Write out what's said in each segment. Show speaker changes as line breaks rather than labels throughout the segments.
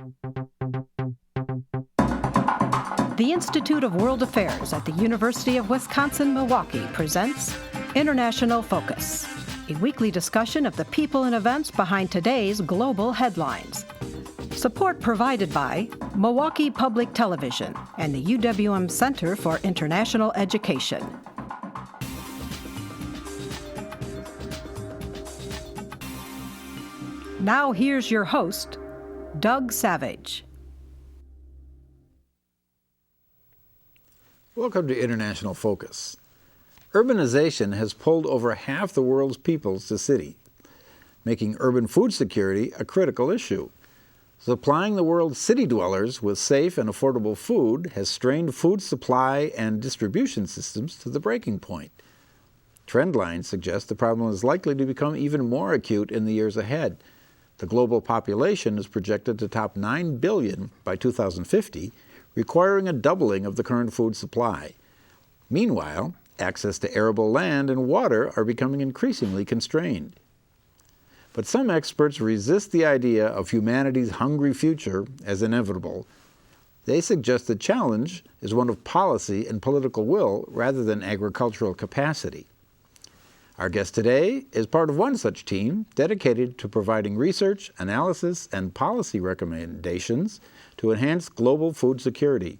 The Institute of World Affairs at the University of Wisconsin-Milwaukee presents International Focus, a weekly discussion of the people and events behind today's global headlines. Support provided by Milwaukee Public Television and the UWM Center for International Education. Now here's your host, Doug Savage.
Welcome to International Focus. Urbanization has pulled over half the world's peoples to city, making urban food security a critical issue. Supplying the world's city dwellers with safe and affordable food has strained food supply and distribution systems to the breaking point. Trend lines suggest the problem is likely to become even more acute in the years ahead. The global population is projected to top 9 billion by 2050, requiring a doubling of the current food supply. Meanwhile, access to arable land and water are becoming increasingly constrained. But some experts resist the idea of humanity's hungry future as inevitable. They suggest the challenge is one of policy and political will rather than agricultural capacity. Our guest today is part of one such team dedicated to providing research, analysis, and policy recommendations to enhance global food security.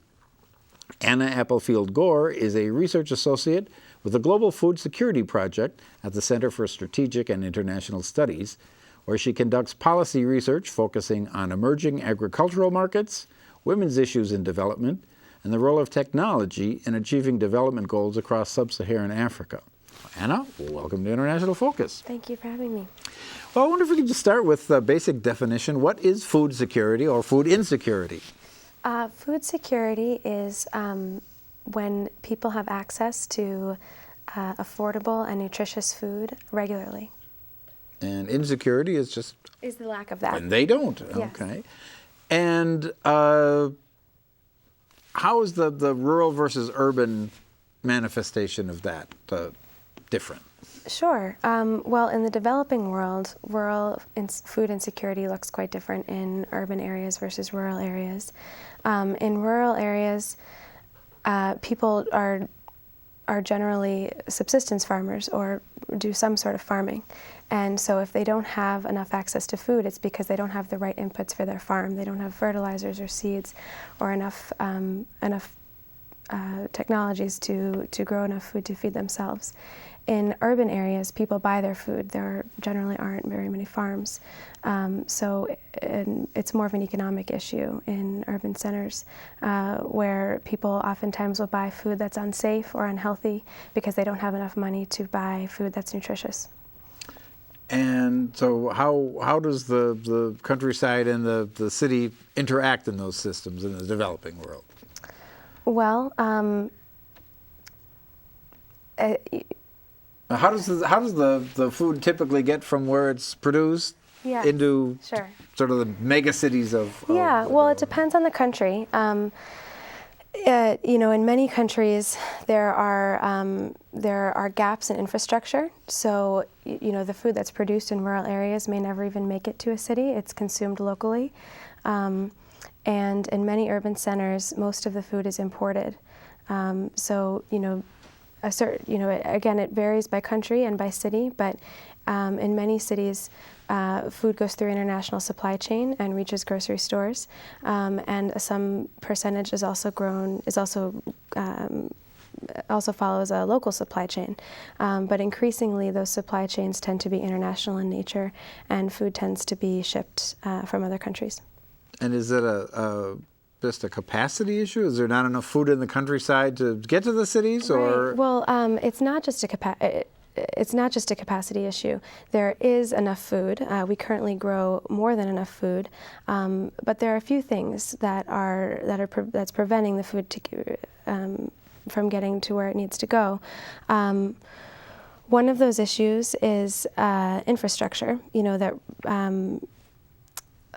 Anna Applefield Gore is a research associate with the Global Food Security Project at the Center for Strategic and International Studies, where she conducts policy research focusing on emerging agricultural markets, women's issues in development, and the role of technology in achieving development goals across sub-Saharan Africa. Anna, welcome to International Focus.
Thank you for having me.
Well, I wonder if we could just start with the basic definition. What is food security or food insecurity?
Food security is when people have access to affordable and nutritious food regularly.
And insecurity is just...
is the lack of that.
When they don't.
Yes.
Okay. And how is the rural versus urban manifestation of that different?
Sure. Well, in the developing world, rural food insecurity looks quite different in urban areas versus rural areas. In rural areas, people are generally subsistence farmers or do some sort of farming. And so if they don't have enough access to food, it's because they don't have the right inputs for their farm. They don't have fertilizers or seeds or enough technologies to grow enough food to feed themselves. In urban areas, people buy their food. There generally aren't very many farms. So it's more of an economic issue in urban centers where people oftentimes will buy food that's unsafe or unhealthy because they don't have enough money to buy food that's nutritious.
And so how does the countryside and the city interact in those systems in the developing world?
Well,
how does the food typically get from where it's produced into sort of the mega cities of
well, it depends on the country. In many countries there are gaps in infrastructure. So the food that's produced in rural areas may never even make it to a city. It's consumed locally. And in many urban centers, most of the food is imported. Again, it varies by country and by city, but in many cities, food goes through international supply chain and reaches grocery stores, and some percentage is also follows a local supply chain. But increasingly, those supply chains tend to be international in nature, and food tends to be shipped from other countries.
And is it just a capacity issue? Is there not enough food in the countryside to get to the cities, or?
Right. Well, it's not just a capacity issue. There is enough food. We currently grow more than enough food, but there are a few things that's preventing the food from getting to where it needs to go. One of those issues is infrastructure.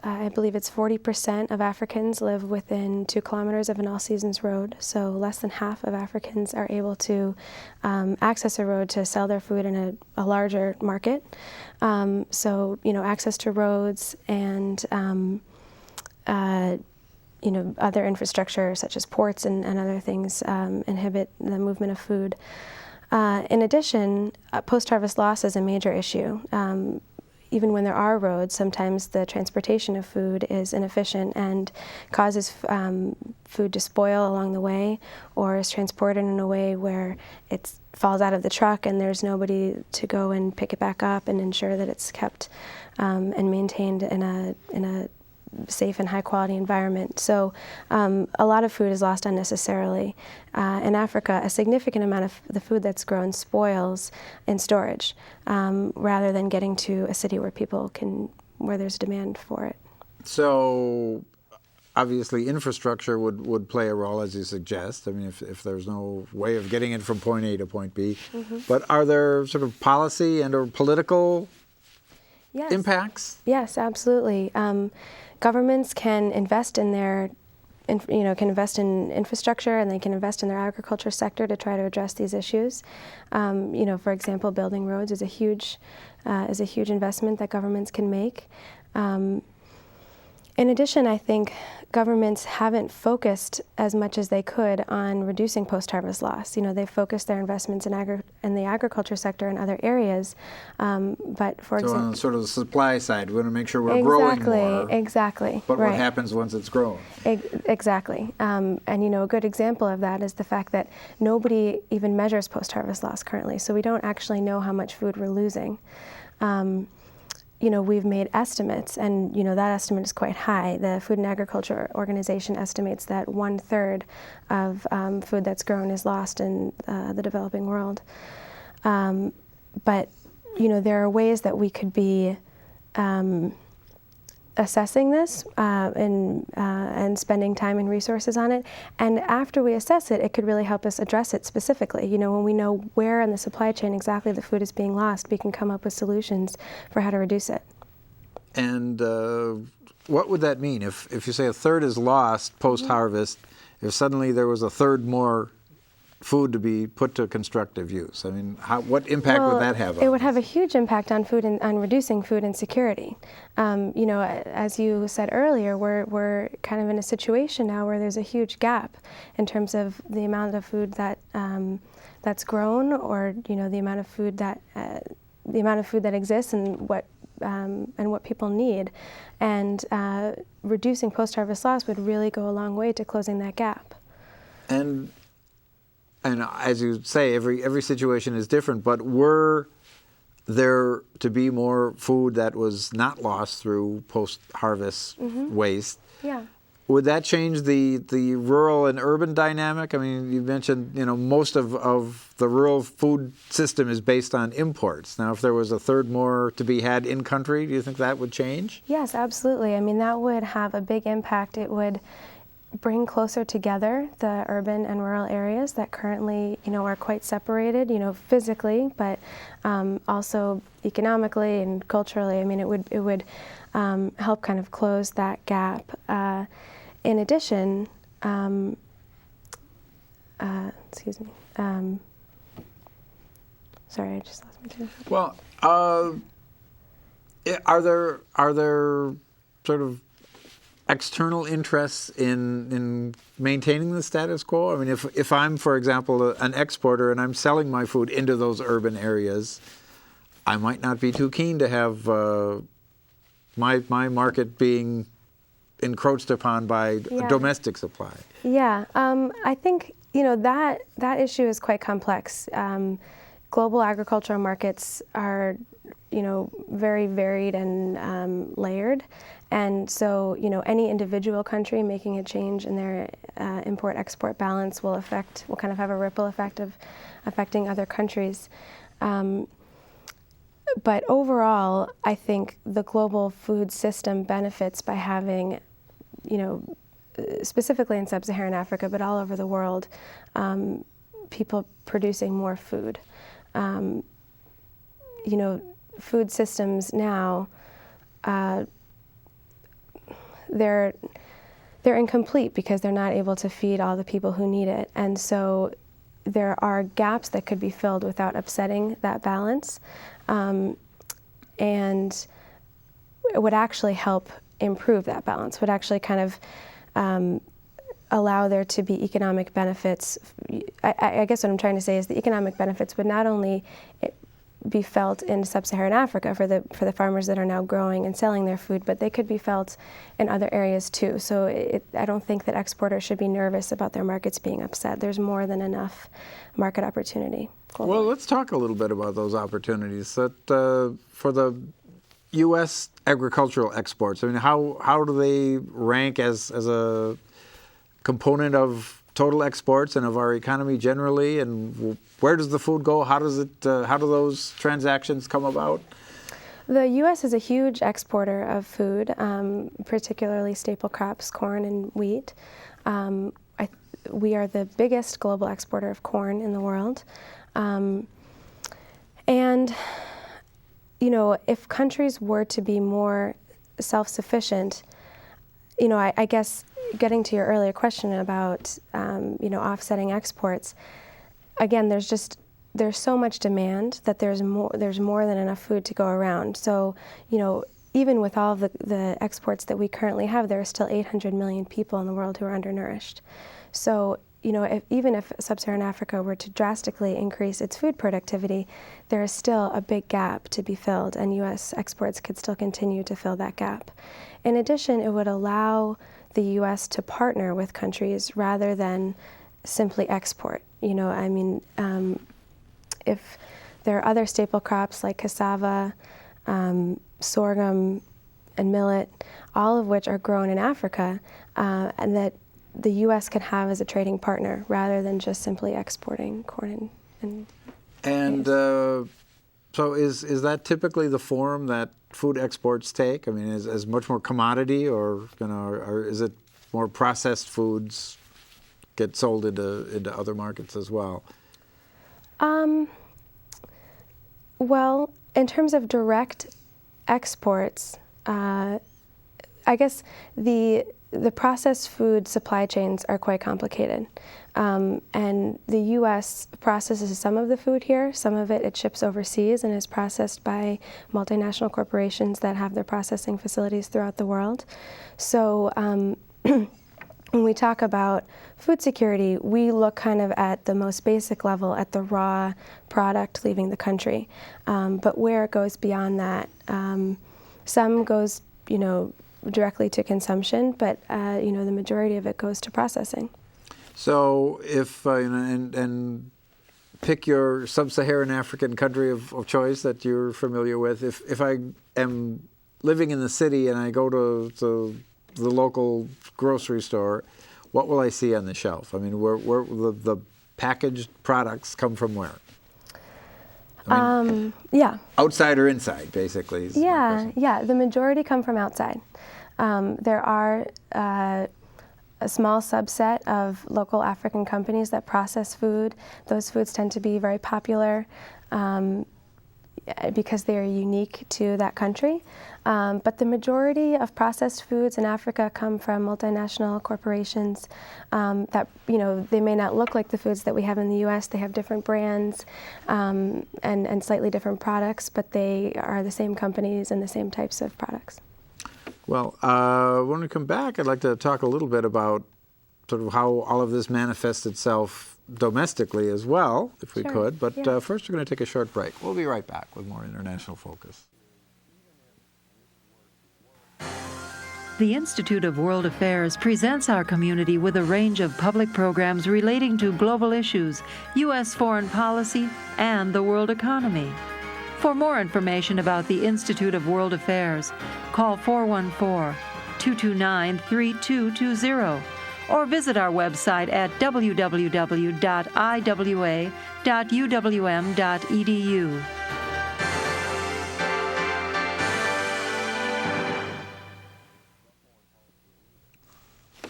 I believe it's 40% of Africans live within 2 kilometers of an all-seasons road, so less than half of Africans are able to access a road to sell their food in a larger market. Access to roads and other infrastructure such as ports and other things inhibit the movement of food. In addition, post-harvest loss is a major issue. Even when there are roads, sometimes the transportation of food is inefficient and causes food to spoil along the way, or is transported in a way where it falls out of the truck and there's nobody to go and pick it back up and ensure that it's kept and maintained in a safe and high quality environment. So a lot of food is lost unnecessarily. In Africa, a significant amount of the food that's grown spoils in storage rather than getting to a city where there's demand for it.
So obviously infrastructure would play a role, as you suggest. I mean, if there's no way of getting it from point A to point B. Mm-hmm. But are there sort of policy and or political impacts?
Yes, absolutely. Governments can invest in can invest in infrastructure, and they can invest in their agriculture sector to try to address these issues. For example, building roads is a huge investment that governments can make. In addition, I think governments haven't focused as much as they could on reducing post-harvest loss. They've focused their investments in the agriculture sector and other areas, but for example,
on sort of the supply side, we want to make sure we're growing more.
Exactly.
But
right.
What happens once it's grown?
Exactly. And a good example of that is the fact that nobody even measures post-harvest loss currently, so we don't actually know how much food we're losing. We've made estimates, and that estimate is quite high. The Food and Agriculture Organization estimates that 1/3 of food that's grown is lost in the developing world. But there are ways that we could be assessing this and spending time and resources on it. And after we assess it, it could really help us address it specifically. When we know where in the supply chain exactly the food is being lost, we can come up with solutions for how to reduce it.
And what would that mean? If you say 1/3 is lost post-harvest, if suddenly there was 1/3 more food to be put to constructive use, I mean, what impact would that have on
it would have a huge impact on food and on reducing food insecurity. As you said earlier, we're kind of in a situation now where there's a huge gap in terms of the amount of food that's grown, or the amount of food that exists and what people need. And reducing post-harvest loss would really go a long way to closing that gap.
And as you say, every situation is different, but were there to be more food that was not lost through post-harvest waste, would that change the rural and urban dynamic? I mean, you mentioned, most of the rural food system is based on imports. Now, if there was 1/3 more to be had in country, do you think that would change?
Yes, absolutely. I mean, that would have a big impact. It would bring closer together the urban and rural areas that currently, are quite separated, physically, but also economically and culturally. I mean, it would help kind of close that gap. In addition, excuse me. Sorry, I just lost my train of thought.
Well, are there sort of external interests in maintaining the status quo? I mean, if I'm, for example, an exporter and I'm selling my food into those urban areas, I might not be too keen to have my market being encroached upon by a domestic supply.
Yeah, I think that issue is quite complex. Global agricultural markets are very varied and layered. And so, any individual country making a change in their import-export balance will kind of have a ripple effect of affecting other countries. But overall, I think the global food system benefits by having, specifically in sub-Saharan Africa, but all over the world, people producing more food. Food systems now, they're incomplete because they're not able to feed all the people who need it. And so there are gaps that could be filled without upsetting that balance. And it would actually help improve that balance, would actually kind of allow there to be economic benefits. I guess what I'm trying to say is the economic benefits would not only be felt in sub-Saharan Africa for the farmers that are now growing and selling their food, but they could be felt in other areas too. So I don't think that exporters should be nervous about their markets being upset. There's more than enough market opportunity globally.
Well, let's talk a little bit about those opportunities that for the U.S. agricultural exports. I mean, how do they rank as a component of total exports and of our economy generally, and where does the food go? How do those transactions come about?
The U.S. is a huge exporter of food, particularly staple crops, corn and wheat. We are the biggest global exporter of corn in the world. And, you know, if countries were to be more self-sufficient, you know, I guess getting to your earlier question about, you know, offsetting exports, again, there's so much demand that there's more than enough food to go around. So, you know, even with all of the exports that we currently have, there are still 800 million people in the world who are undernourished. So, you know, even if sub-Saharan Africa were to drastically increase its food productivity, there is still a big gap to be filled, and U.S. exports could still continue to fill that gap. In addition, it would allow the U.S. to partner with countries rather than simply export. You know, I mean, if there are other staple crops like cassava, sorghum, and millet, all of which are grown in Africa, and that the U.S. could have as a trading partner rather than just simply exporting corn and
so is that typically the form that food exports take? I mean, is much more commodity, or, you know, or is it more processed foods get sold into other markets as well?
Well, in terms of direct exports, I guess the processed food supply chains are quite complicated. And the U.S. processes some of the food here. Some of it ships overseas and is processed by multinational corporations that have their processing facilities throughout the world. So when we talk about food security, we look kind of at the most basic level, at the raw product leaving the country. But where it goes beyond that, some goes, you know, directly to consumption, but you know, the majority of it goes to processing.
So if, and pick your sub-Saharan African country of choice that you're familiar with, if I am living in the city and I go to the local grocery store, what will I see on the shelf? I mean, where the packaged products come from where? I mean,
yeah.
Outside or inside, basically.
Yeah. The majority come from outside. There are a small subset of local African companies that process food. Those foods tend to be very popular because they are unique to that country. But the majority of processed foods in Africa come from multinational corporations that, you know, they may not look like the foods that we have in the U.S. They have different brands and slightly different products, but they are the same companies and the same types of products.
Well, when we come back, I'd like to talk a little bit about sort of how all of this manifests itself domestically as well, if we could. But first, we're going to take a short break. We'll be right back with more International Focus.
The Institute of World Affairs presents our community with a range of public programs relating to global issues, U.S. foreign policy, and the world economy. For more information about the Institute of World Affairs, call 414-229-3220 or visit our website at www.iwa.uwm.edu.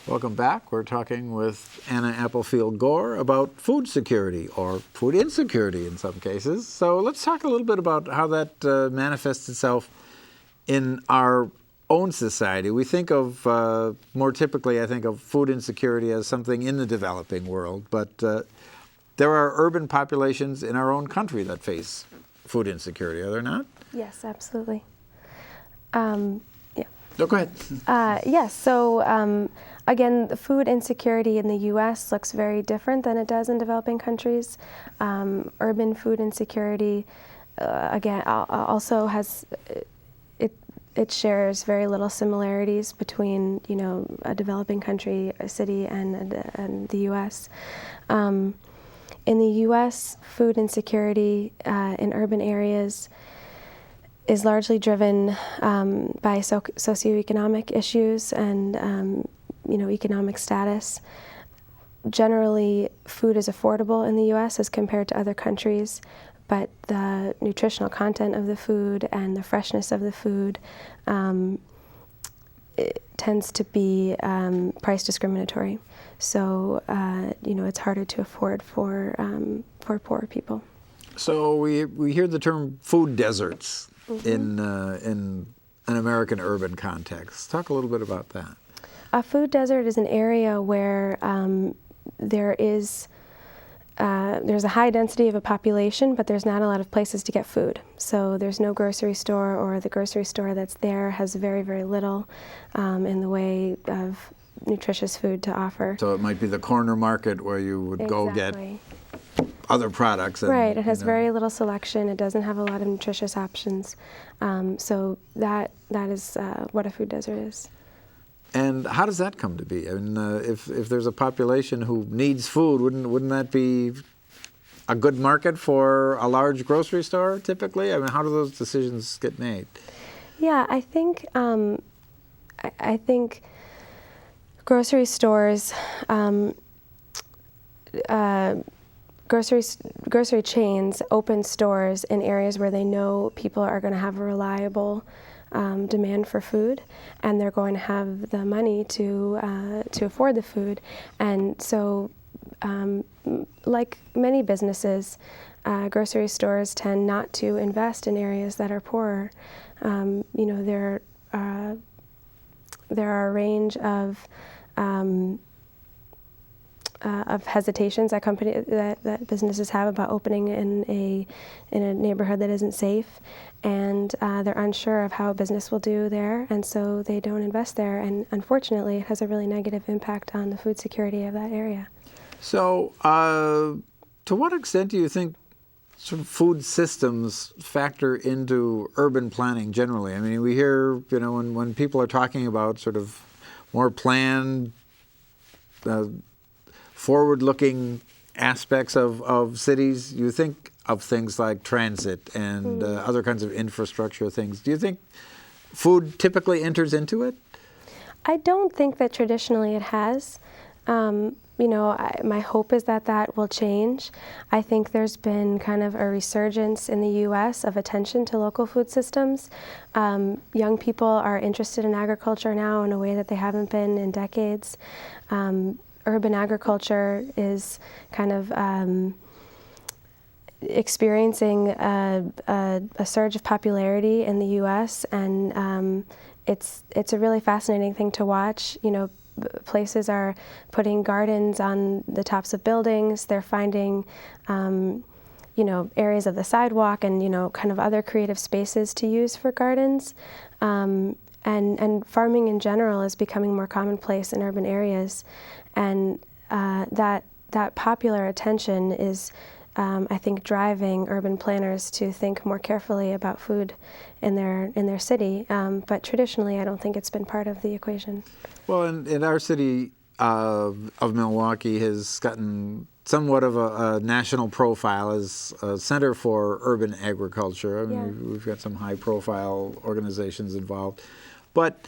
Welcome back. We're talking with Anna Applefield Gore about food security, or food insecurity in some cases. So let's talk a little bit about how that manifests itself in our own society. We think of, more typically, I think of food insecurity as something in the developing world, but there are urban populations in our own country that face food insecurity, are there not?
Yes, absolutely.
No, go ahead.
Yes, so again, the food insecurity in the U.S. looks very different than it does in developing countries. Urban food insecurity, again, also has, it shares very little similarities between, you know, a developing country, a city, and the U.S. In the U.S., food insecurity in urban areas is largely driven by socioeconomic issues and you know, economic status. Generally, food is affordable in the U.S. as compared to other countries, but the nutritional content of the food and the freshness of the food it tends to be price discriminatory. So you know, it's harder to afford for poor people.
So we hear the term food deserts in an American urban context. Talk a little bit about that.
A food desert is an area where there's a high density of a population, but there's not a lot of places to get food. So there's no grocery store, or the grocery store that's there has very, very little in the way of nutritious food to offer.
So it might be the corner market where you would go get other products. And,
right, it has very little selection. It doesn't have a lot of nutritious options. So that is what a food desert is.
And how does that come to be? I mean, if there's a population who needs food, wouldn't that be a good market for a large grocery store typically? I mean, how do those decisions get made?
Yeah, I think I think grocery stores, grocery chains open stores in areas where they know people are going to have a reliable demand for food, and they're going to have the money to afford the food. And so, like many businesses, grocery stores tend not to invest in areas that are poorer. You know, there are a range of hesitations that businesses have about opening in a neighborhood that isn't safe, and they're unsure of how a business will do there, and so they don't invest there. And unfortunately, it has a really negative impact on the food security of that area. So,
to what extent do you think sort of food systems factor into urban planning generally? I mean, we hear, you know, when people are talking about sort of more planned, forward-looking aspects of cities, you think of things like transit and other kinds of infrastructure things. Do you think food typically enters into it?
I don't think that traditionally it has. You know, my hope is that will change. I think there's been kind of a resurgence in the U.S. of attention to local food systems. Young people are interested in agriculture now in a way that they haven't been in decades. Urban agriculture is kind of experiencing a surge of popularity in the U.S., and it's a really fascinating thing to watch. You know, places are putting gardens on the tops of buildings. They're finding, you know, areas of the sidewalk and, you know, kind of other creative spaces to use for gardens. And farming in general is becoming more commonplace in urban areas. And that popular attention is, I think, driving urban planners to think more carefully about food in their city. But traditionally, I don't think it's been part of the equation.
Well, in our city of Milwaukee has gotten somewhat of a national profile as a center for urban agriculture. I mean, we've got some high-profile organizations involved. But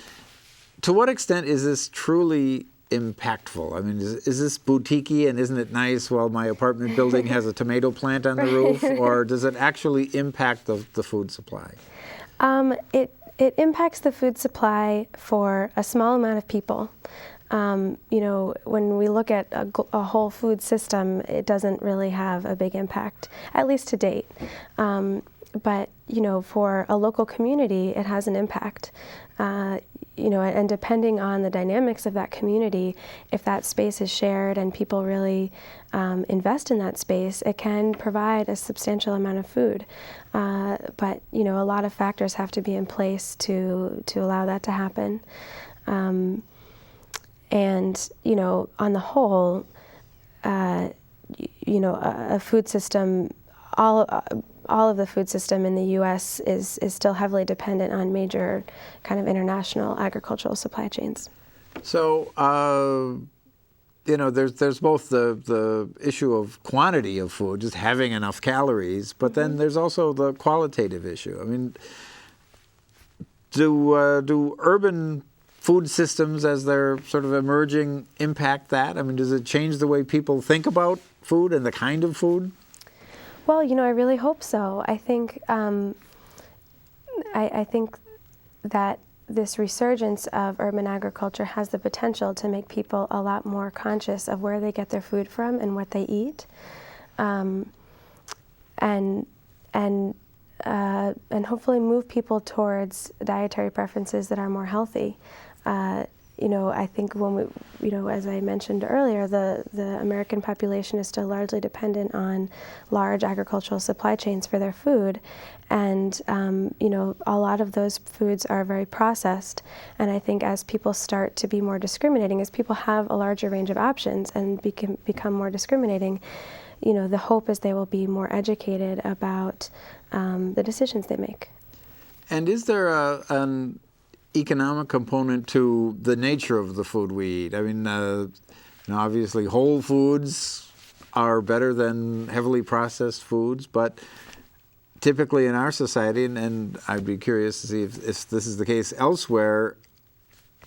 to what extent is this truly impactful? I mean, is this boutiquey and isn't it nice while my apartment building has a tomato plant on the roof, or does it actually impact the food supply?
It impacts the food supply for a small amount of people. You know, when we look at a whole food system, it doesn't really have a big impact, at least to date. But, you know, for a local community, it has an impact. and depending on the dynamics of that community, if that space is shared and people really invest in that space, it can provide a substantial amount of food. But a lot of factors have to be in place to allow that to happen. And on the whole, a food system, all of the food system in the U.S. is still heavily dependent on major kind of international agricultural supply chains.
So, there's both the issue of quantity of food, just having enough calories, but then there's also the qualitative issue. I mean, do urban food systems as they're sort of emerging impact that? I mean, does it change the way people think about food and the kind of food?
Well, I really hope so. I think I think that this resurgence of urban agriculture has the potential to make people a lot more conscious of where they get their food from and what they eat, and hopefully move people towards dietary preferences that are more healthy. I think when we, as I mentioned earlier, the American population is still largely dependent on large agricultural supply chains for their food. And, a lot of those foods are very processed. And I think as people start to be more discriminating, as people have a larger range of options and become more discriminating, the hope is they will be more educated about the decisions they make.
And is there an economic component to the nature of the food we eat? I mean, obviously whole foods are better than heavily processed foods, but typically in our society, and I'd be curious to see if this is the case elsewhere,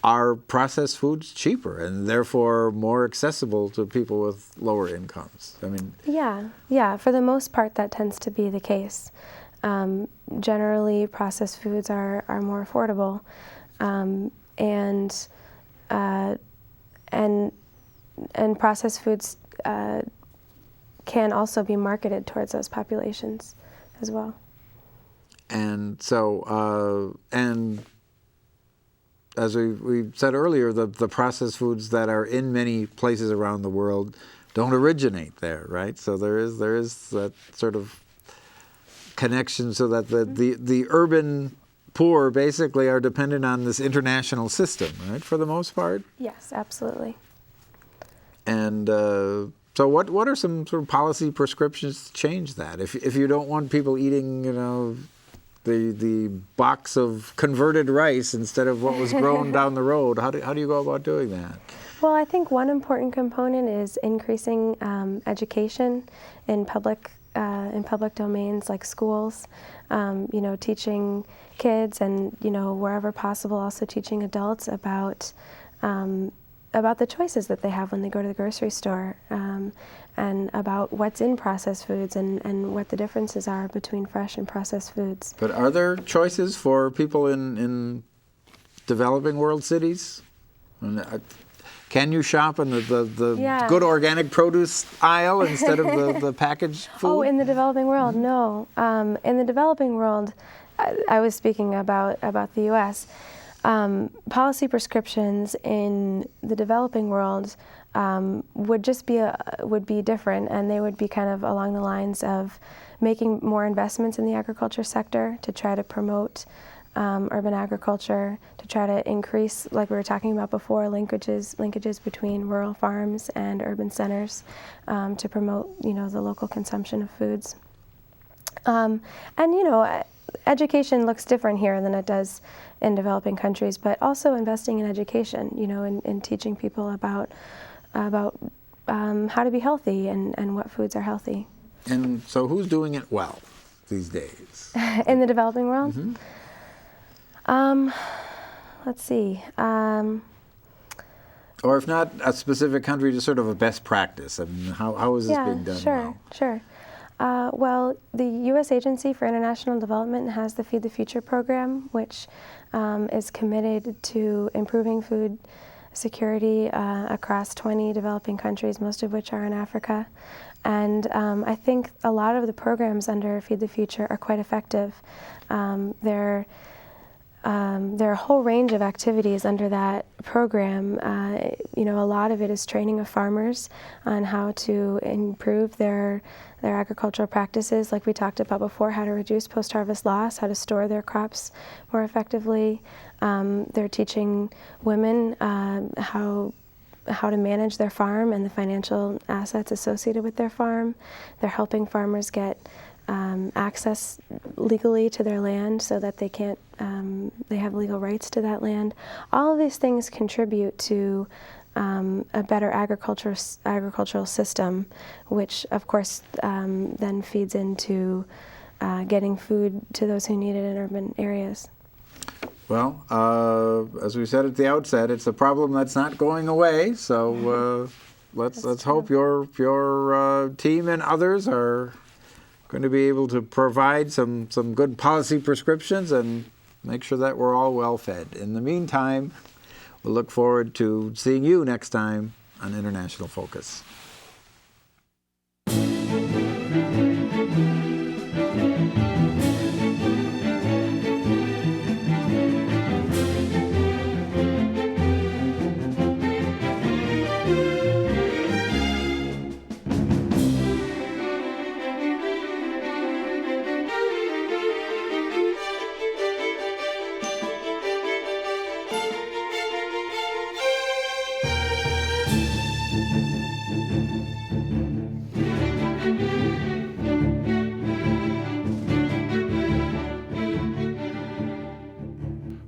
are processed foods cheaper and therefore more accessible to people with lower incomes? I mean, yeah, for the most part that tends to be the case. Generally, processed foods are more affordable, and processed foods can also be marketed towards those populations as well. And so, and as we said earlier, the processed foods that are in many places around the world don't originate there, right? So there is that sort of connection, so that the urban poor basically are dependent on this international system, right, for the most part?
Yes, absolutely.
And so what are some sort of policy prescriptions to change that? If you don't want people eating, the box of converted rice instead of what was grown down the road, how do you go about doing that?
Well, I think one important component is increasing education in public domains like schools, teaching kids and, wherever possible, also teaching adults about the choices that they have when they go to the grocery store, and about what's in processed foods and what the differences are between fresh and processed foods.
But are there choices for people in developing world cities? Can you shop in the good organic produce aisle instead of the packaged food?
Oh, in the developing world, no. In the developing world, I was speaking about the U.S. Policy prescriptions in the developing world would be different, and they would be kind of along the lines of making more investments in the agriculture sector to try to promote urban agriculture, to try to increase, like we were talking about before, linkages between rural farms and urban centers, to promote the local consumption of foods. Education looks different here than it does in developing countries, but also investing in education, in teaching people about how to be healthy and what foods are healthy.
And so who's doing it well these days?
In the developing world?
Mm-hmm.
Let's see.
Or if not a specific country, just sort of a best practice. I mean, how is this being done well?
Sure. Well, the U.S. Agency for International Development has the Feed the Future program, which is committed to improving food security across 20 developing countries, most of which are in Africa. And I think a lot of the programs under Feed the Future are quite effective. They're there are a whole range of activities under that program. A lot of it is training of farmers on how to improve their agricultural practices, like we talked about before, how to reduce post-harvest loss, how to store their crops more effectively. They're teaching women how to manage their farm and the financial assets associated with their farm. They're helping farmers get access legally to their land so that they have legal rights to that land. All of these things contribute to a better agricultural system, which of course then feeds into getting food to those who need it in urban areas.
Well, as we said at the outset, it's a problem that's not going away. So let's hope your team and others are going to be able to provide some good policy prescriptions and make sure that we're all well fed. In the meantime, we'll look forward to seeing you next time on International Focus.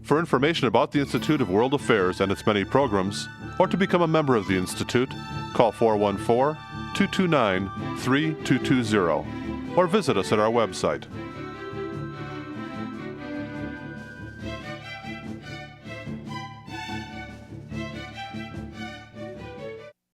For information about the Institute of World Affairs and its many programs, or to become a member of the Institute, call 414-229-3220 or visit us at our website,